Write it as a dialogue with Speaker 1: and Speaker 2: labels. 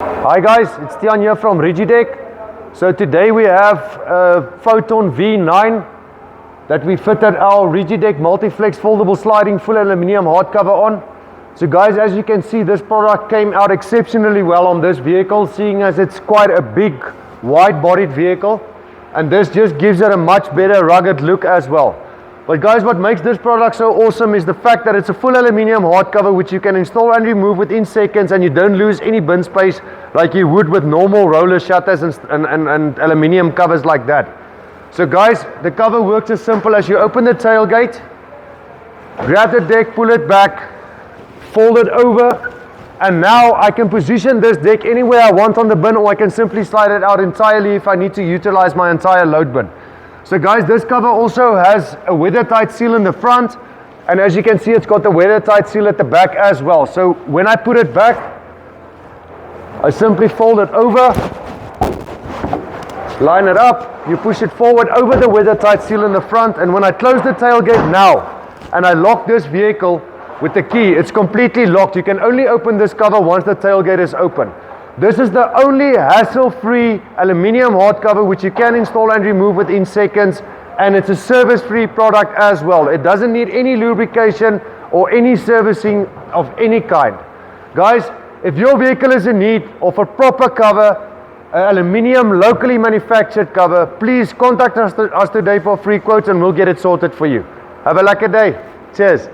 Speaker 1: Hi guys, it's Tian here from Rigidec. So today we have a Photon V9 that we fitted our Rigidec Multiflex foldable sliding full aluminium hardcover on. So guys, as you can see, this product came out exceptionally well on this vehicle, seeing as it's quite a big wide-bodied vehicle, and this just gives it a much better rugged look as well. But guys, what makes this product so awesome is the fact that it's a full aluminium hardcover which you can install and remove within seconds, and you don't lose any bin space like you would with normal roller shutters and aluminium covers like that. So guys, the cover works as simple as you open the tailgate, grab the deck, pull it back, fold it over, and now I can position this deck anywhere I want on the bin, or I can simply slide it out entirely if I need to utilize my entire load bin. So guys, this cover also has a weather-tight seal in the front, and as you can see, it's got the weather-tight seal at the back as well. So when I put it back, I simply fold it over, line it up, you push it forward over the weather-tight seal in the front, and when I close the tailgate now, and I lock this vehicle with the key, it's completely locked. You can only open this cover once the tailgate is open. This is the only hassle-free aluminium hardcover which you can install and remove within seconds, and it's a service-free product as well. It doesn't need any lubrication or any servicing of any kind. Guys, if your vehicle is in need of a proper cover, an aluminium locally manufactured cover, please contact us today for free quotes and we'll get it sorted for you. Have a lucky day. Cheers.